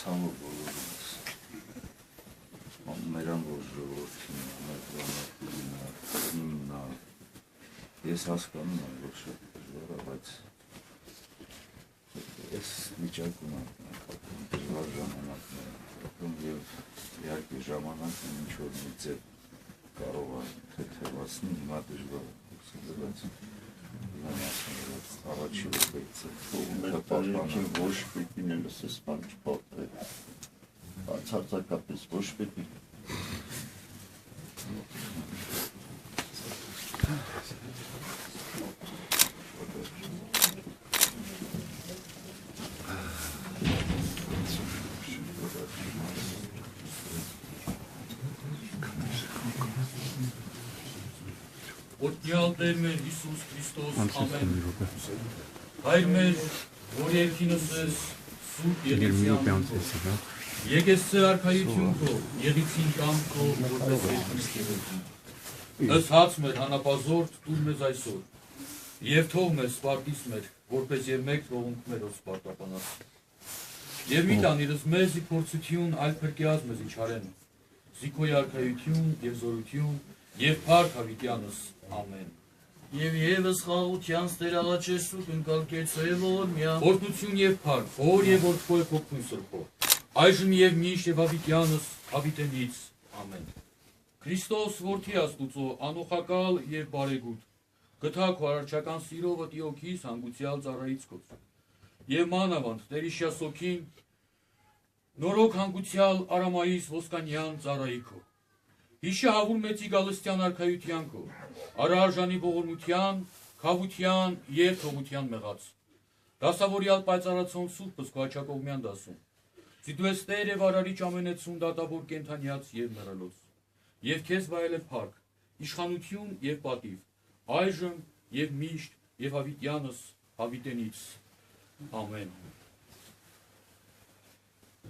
ցավը բոլորից մերան որ ժողովրդին հիմնա ես հասկանում եմ որ շատ դժվար է բայց ես վիճակում եմ դժվար ժամանակներում եւ իհարկե ժամանակն ինչ որ մի ձև կարող է թեթևացնի հիմա դժվար է բայց առաջի ուսույցը ոչ պիտի լսես բան չփոխել բացարձակապես ոչ պիտի Օրհնյալ Տեր մեր Հիսուս Քրիստոս, ամեն։ Հայր մեր, որ երկինս ես, սուրբ եղեցյան քո, եկես ծեր արքայություն քո, եղիցին կամ քո, որպես երկնստի։ Ըստ հաց մեր հանապազորդ տուր մեզ այսօր, և թող մեզ սպարտիս մեր, որպես և մեկ թողունք մերով սպարտականաց։ Եվ մի տանիրս մեզ ի փորձություն, այլ փրկյաց մեզ իչարեն, զիքոյ արքայություն և զորություն, և փառք հավիտյանս, ամեն։ Եվ ևս խաղության ստերաղաչես ու կնկալկեցոյև օրմյան։ Օրհնություն և փառք, հոր և որդու և հոգուն սրբո, այժմ և միշտ և հավիտյանս, հավիտենից, ամեն։ Քրիստոս որդի Աստուծո, անոխակալ և բարեգութ, գթա քո արարչական սիրովը տիոքիս հանգուցյալ ծառայից քոս, և մանավանդ Տերիշյա սոքին, նորոգ հանգուցյալ Արամայիս ոսկանյան ծառայի քո, հիշի հավուր մեծի գալստյան արքայության քո, արարժանի ողորմության, քավության և թողության մեղած, դասավորյալ պայծառացոն սուրբս քո աչակողմյան դասում, Սիդու ես Տեր և արարիչ ամենեցուն դատավոր կենթանյաց և մեռելոց, և քեզ վայել է փառք, իշխանություն և պատիվ, այժմ և միշտ և հավիտյանս հավիտենից, ամեն։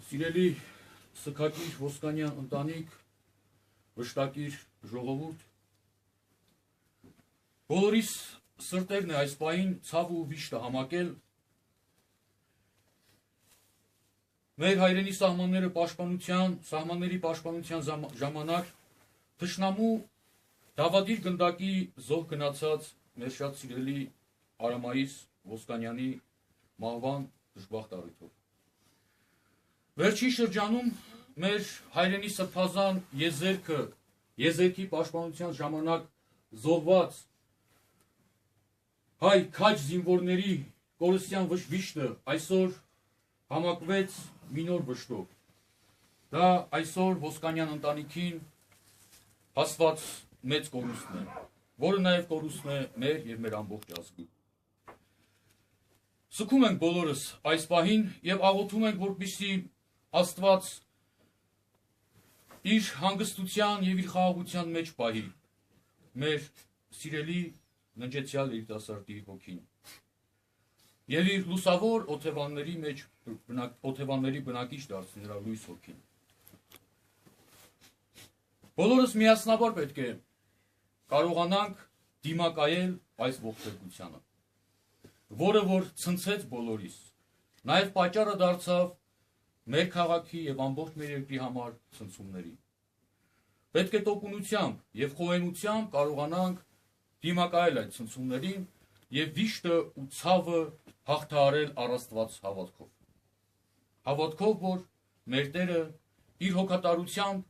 Սիրելի Սքակիր Ոսկանյան ընտանիք, վշտակիր ժողովուրդ, բոլորիս սրտերն է այս պահին ցավ ու վիշտը համակել, մեր հայրենի սահմանների պաշտպանության ժամանակ թշնամու դավադիր գնդակի զոհ գնացած մեր շատ սիրելի Արամայիս Ոսկանյանի մահվան դժբախտ առիթով։ Վերջին շրջանում մեր հայրենի սրբազան եզերքի պաշտպանության ժամանակ զոհված հայ քաջ զինվորների կորստյան վիշտը այսօր համակվեց մի նոր վշտով։ Դա այսօր Ոսկանյան ընտանիքին հասված մեծ կորուստն է, որը նաև կորուստն է մեր և մեր ամբողջ ազգի։ Սգում ենք բոլորս այս պահին և աղոթում ենք, որպեսզի Աստված իր հանգստության և իր խաղաղության մեջ պահի մեր սիրելի ննջեցյալ երիտասարդի հոգին և իր լուսավոր օթևանների բնակիչ դարձնի նրա լույս հոգին։ Բոլորս միասնաբար պետք է կարողանանք դիմակայել այս ողբերգությանը, որը որ ցնցեց բոլորիս, նաև պատճառը դարձավ մեր քաղաքի և ամբողջ մեր երկրի համար ցնցումների։ Պետք է տոկունությամբ և խոհեմությամբ կարողանանք դիմակայել այդ ցնցումներին և վիշտը ու ցավը հաղթահարել առ Աստված հավատքով։ Հավատքով, որ մեր Տերը իր հոգատարությամբ,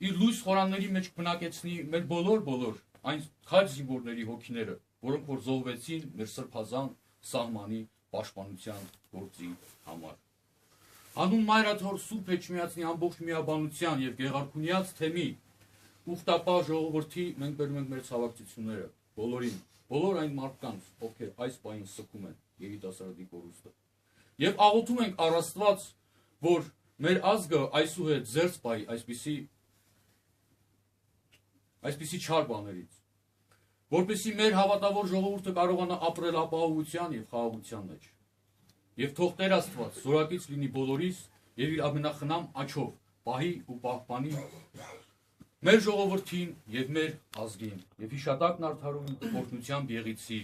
իր լույս խորանների մեջ բնակեցնի մեր բոլոր այն քաջ զինվորների հոգիները, որոնք որ զոհվեցին մեր սրբազան սահմանի պաշտպանության գործի համար։ Հանուն Մայրաթոր Սուրբ Էջմիածնի ամբողջ միաբանության և Գեղարքունյաց թեմի ուխտապահ ժողովրդի մենք բերում ենք մեր ցավակցությունները բոլորին, բոլոր այն մարդկանց, ովքեր այս պահին սգում են երիտասարդի կորուստը։ Եվ աղոթում ենք առ Աստված, որ մեր ազգը այսուհետ զերծ պահի այսպիսի չար բաներից, որպեսզի մեր հավատավոր ժողովուրդը կարողանա ապրել ապահովության և խաղաղության մեջ։ Եվ թող Տեր Աստված զորակից լինի բոլորիս և իր ամենախնամ աչով պահի ու պահպանի մեր ժողովրդին և մեր ազգին և հիշատակն արդարում օրհնությամբ եղիցի,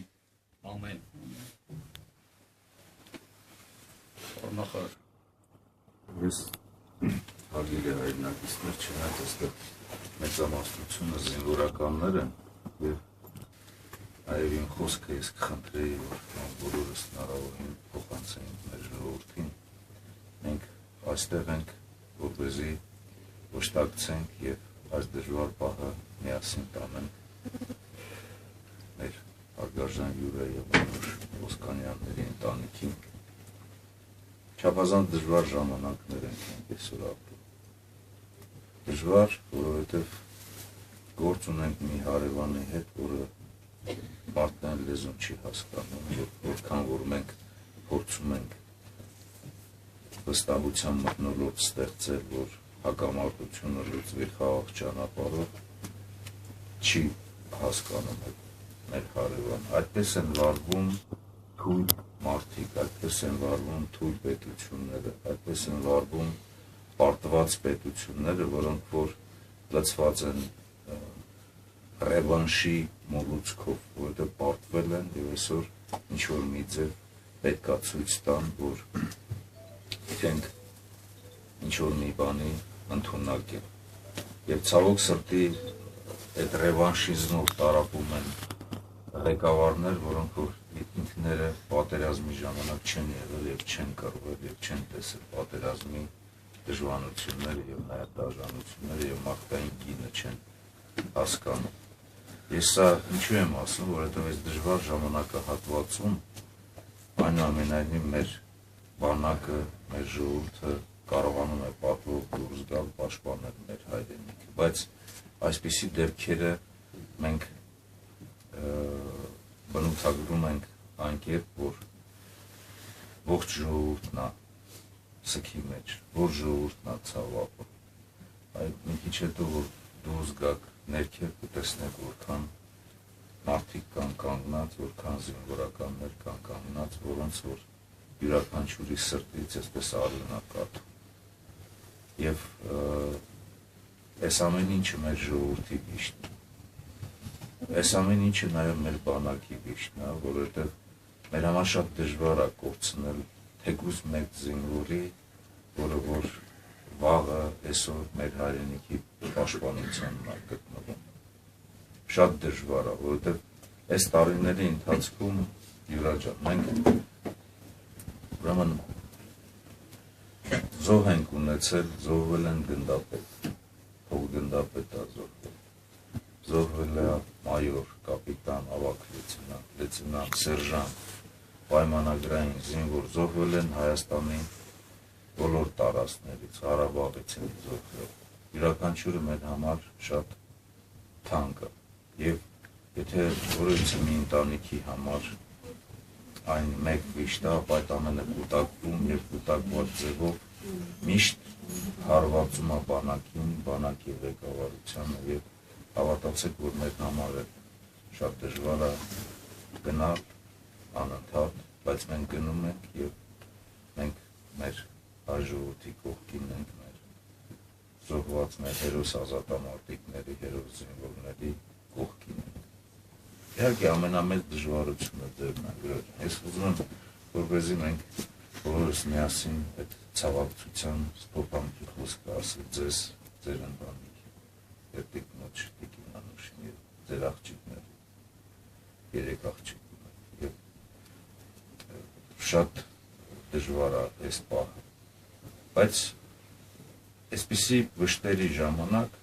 ամեն։ Նախարար Ես հարգելի հայրենակիցներ չնայած այստեղ մեծամասնությունը զինվորականներ են և այև իմ խոսքը ես կխնդրեի, որ բոլորս հնարավորին փոխանցենք մեր ժողովրդին։ Մենք այստեղ ենք, որպեսզի վշտակցենք և այս դժվար պահը միասին տանենք մեր հարգարժան Յուրայի և Անուշ Ոսկանյանների ընտանիքին։ Չափազանց դժվար ժամանակներ ենք այսօր ապրում։ Դժվար, որովհետև գործ ունենք մի հարևանի հետ, որը մարդկային լեզուն չի հասկանում, որքան որ մենք փորձում ենք վստահության մթնոլորտ ստեղծել, որ հակամարտությունը լուծվի խաղաղ ճանապարհով, չի հասկանում մեր հարևան։ Այդպես են վարվում թույլ մարդիկ, այդպես են վարվում թույլ պետությունները, այդպես են վարվում պարտված պետությունները, որոնք որ լցված են ռևանշի մոլուցքով, որովհետև պարտվել են և այսօր ինչ-որ մի ձև պետքա ցույց տան, որ իրենք ինչ-որ մի բանի ընդունակ են։ Եվ ցավոք սրտի այդ ռևանշիզմով տարապում են ղեկավարներ, որոնք որ ինքները պատերազմի ժամանակ չեն եղել և չեն կռվել և չեն տեսել պատերազմի դժվարությունները և նաև դաժանությունները և մարդկային գինը չեն հասկանում։ Ես սա ինչու եմ ասում, որովհետև այս դժվար ժամանակահատվածում այնուամենայնիվ մեր բանակը, մեր ժողովուրդը կարողանում է պատվով դուրս գալ, պաշտպանել մեր հայրենիքը, բայց այսպիսի դեպքերը մենք բնութագրում ենք այնքերպ, որ ողջ ժողովուրդն է սքի մեջ, որ ժողովուրդն է ցավ ապրում։ Այդ մի քիչ հետո որ դուրս գաք ներքև կտեսնեք որքան մարդիկ կան կանգնած, որքան զինվորականներ կան կանգնած, որոնց որ յուրաքանչյուրի սրտից այսպես արյուն է կաթում։ Եվ այս ամեն ինչը մեր ժողովրդի վիշտն է։ Այս ամեն ինչը նաև մեր բանակի վիշտն է, որովհետև մեր համար շատ դժվար է կորցնել թեկուզ մեկ զինվորի, որը որ վաղը այսօր մեր հայրենիքի պաշտպանությանն է գտնվում։ Շատ դժվար է, որովհետև այս տարիների ընթացքում Յուրա ջան, մենք ուրեմն զոհ ենք ունեցել, զոհվել են գնդապետ, թող գնդապետա զոհվել, զոհվել է մայոր, կապիտան, ավագ լեյտենանտ, սերժանտ, պայմանագրային զինվոր, զոհվել են Հայաստանի բոլոր տարածքներից, Ղարաբաղից են զոհվել։ Յուրաքանչյուրը մեր համար շատ թանկ է։ Եվ եթե որևիցե մի ընտանիքի համար այն մեկ վիշտ է, ապա այդ ամենը կուտակվում և կուտակված ձևով միշտ հարվածում է բանակին, բանակի ղեկավարությանը և հավատացեք, որ մեր համար է շատ դժվար է գնալ անընդհատ, բայց մենք գնում ենք և մենք մեր հայ ժողովրդի կողքին ենք, մեր զոհված մեր հերոս ազատամարտիկների, հերոս զինվորների կողքին ենք։ Իհարկե ամենամեծ դժվարությունը դերն է։ Ես ուզում եմ, որպեսզի մենք բոլորս միասին այդ ցավակցության ստոպանքի խոսքը ասել ձեզ, ձեր ընտանիքին, երտիկ մոտ Տիկին Անուշին և ձեր աղջիկներին, երեք աղջիկներ։ Եվ շատ դժվար է այս պահը։ Բայց այսպիսի վշտերի ժամանակ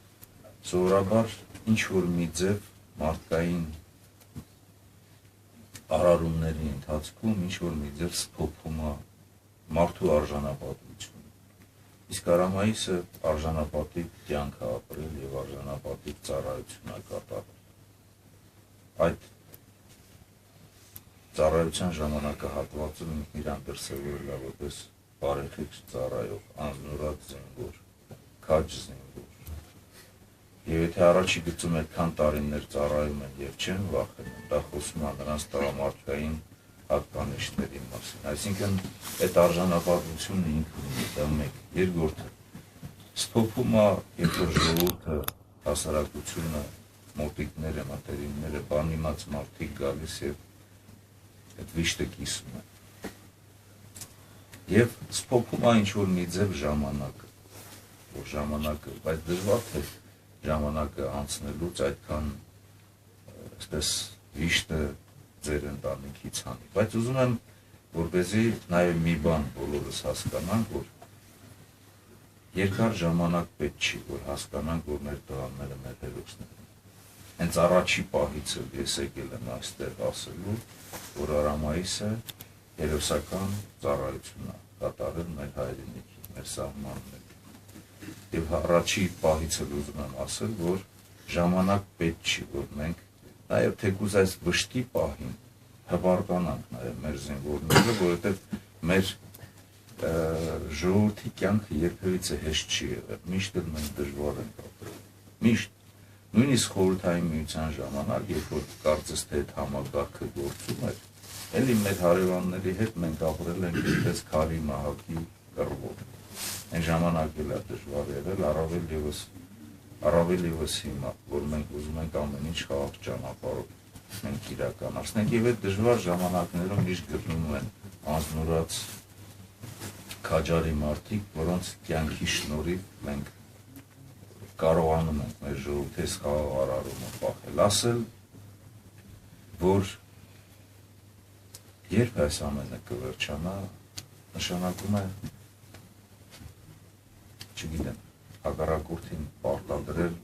սովորաբար ինչ-որ մի ձև մարդկային արարումների ընթացքում ինչ-որ մի ձև սփոփում է մարդու արժանապատվությունը։ Իսկ Արամայիսը արժանապատիվ կյանք է ապրել և արժանապատիվ ծառայություն է կատարել։ Այդ ծառայության ժամանակահատվածում ինքն իրան դրսևորել է որպես բարեխիղճ ծառայող, անձնուրաց զինվոր, քաջ զինվոր։ Եվ եթե առաջի գծում այդքան տարիներ ծառայում են և չեն վախենում, դա խոսում է նրանց տղամարդկային հատկանիշների մասին։ Այսինքն այդ արժանապատվությունը ինքն ունի, դա մեկ։ Երկրորդը սփոփում է, երբ որ ժողովուրդը, հասարակությունը, մոտիկները, մտերիմները, բանիմաց մարդիկ գալիս և այդ վիշտը կիսում է։ Եվ սփոփում է ինչ-որ մի ձև ժամանակը, որ ժամանակը, բայց դժվար թե ժամանակը անցնելուց այդքան այսպես վիշտը ձեր ընտանիքից հանի, բայց ուզում եմ, որպեսզի նաև մի բան բոլորս հասկանանք, որ երկար ժամանակ պետք չի, որ հասկանանք, որ մեր տղաները մեր հերոսներ են։ Հենց առաջի պահից ես եկել եմ այստեղ ասելու, որ Արամայիսը հերոսական ծառայություն է կատարել մեր հայրենիքի, մեր սահմանների։ Եվ առաջի պահից ուզում եմ ասել, որ ժամանակ պետք չի, որ մենք նաև թեկուզ այս վշտի պահին հպարտանանք նաև մեր զինվորները, որովհետև մեր ժողովրդի կյանքը երբևիցե հեշտ չի եղել, միշտ էլ մենք դժվար ենք ապրել, միշտ, նույնիսկ խորհրդային միության ժամանակ, երբ որ կարծես թե այդ համակարգը գործում էր, էլի մեր հարևանների հետ մենք ապրել ենք որպես քարի մահակի կռվով, այն ժամանակ էլ է դժվար եղել, առավել ևս հիմա, որ մենք ուզում ենք ամեն ինչ խաղաղ ճանապարհով մենք իրականացնենք եւ այդ դժվար ժամանակներում միշտ գտնվում են անznորած քաջարի մարդիկ, որոնց կյանքի շնորհիվ մենք կարողանում ենք մեր ժողովրդի խաղաղարարումը պահել, ասել, որ երբ այս ամենը կվերջանա, նշանակում է, չգիտեմ, հակառակորդին պարտադրել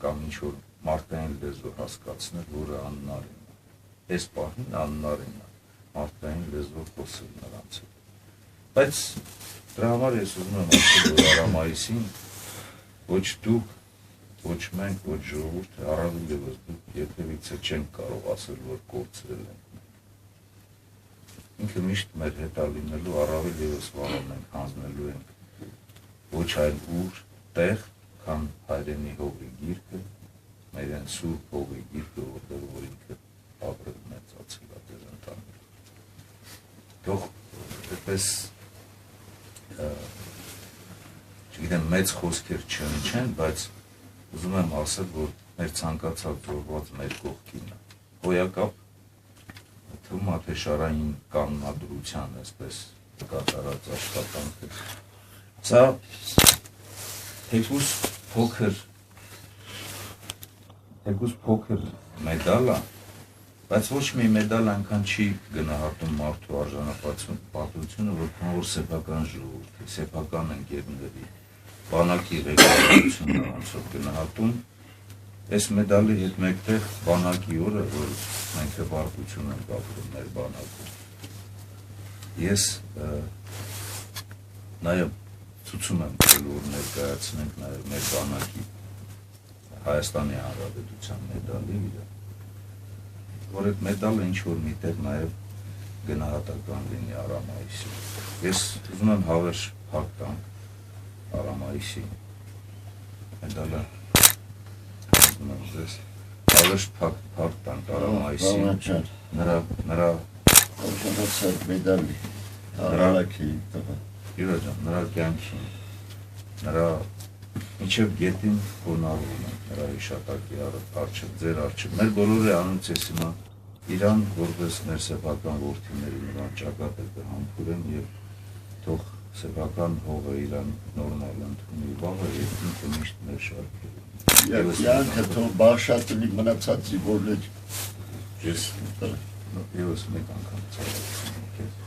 կամ ինչ-որ մարդկային լեզու հասկացնել, որը անհնարին է, այս պահին անհնարին է, մարդկային լեզվով խոսել նրանց հետ, բայց դրա համար ես ուզում եմ ասել, որ Արամայիսին ոչ դուք, ոչ մենք, ոչ ժողովուրդը, առավել ևս դուք երբևիցե չենք կարող ասել, որ կորցրել ենք։ Ինքը միշտ մեր հետ է լինելու, առավել ևս վաղը մենք հանձնելու ենք ոչ այլ ուր տեղ, քան հայրենի հողի գիրկը, մեր այն սուրբ հողի գիրկը, որտեղ որ ինքը ապրել մեծացել է ձեր ընտանիքում։ Թող այդպես չգիտեմ, մեծ խոսքեր չնչեն, բայց ուզում եմ ասել, որ մեր ցանկացած զոհված մեր կողքին է։ Հոյակապ թվում է թե շարային կանոնադրության այսպես կատարած աշխատանքը։ Սա թեկուզ փոքր մեդալ է, բայց ոչ մի մեդալ անգամ չի գնահատում մարդու արժանապատվությունը, որքան որ սեփական ժողովրդի, սեփական ընկերների, բանակի ղեկավարությունը նրանցով գնահատում, այս մեդալի հետ մեկտեղ բանակի օրը, որ մենք հպարտություն ենք ապրում մեր բանակում։ Ես նաև ցույցում եմ որ ներկայացնենք նաև մեր բանակի Հայաստանի Հանրապետության մեդալի վրա, որ այդ մեդալը ինչ-որ միտեղ նաև գնահատական լինի Արամայիսի։ Ես ուզում եմ հավերժ փակ տանք Արամայիսի մեդալը, ուզում եմ ձեզ հավերժ փակ տանք Արամայիսի, նրա մեդալի, արարակի տղա։ Յուրաջան, նրա կյանքին, նրա մինչև գետին խոնարհվում ենք, նրա հիշատակի առջև, ձեր առջև, մեր բոլորի անունից ես հիմա իրան, որպես մեր սեփական որդիների նրան ճակատը կհամբուրեմ և թող սեփական հողը իրան նորմալ ընդունի վաղը և ինքը միշտ մեր շարքերում։ Յանքը թող բաղշատելի մնացած զինվորներ։ Ես ևս մեկ անգամ ծառայություն եմ քեզ։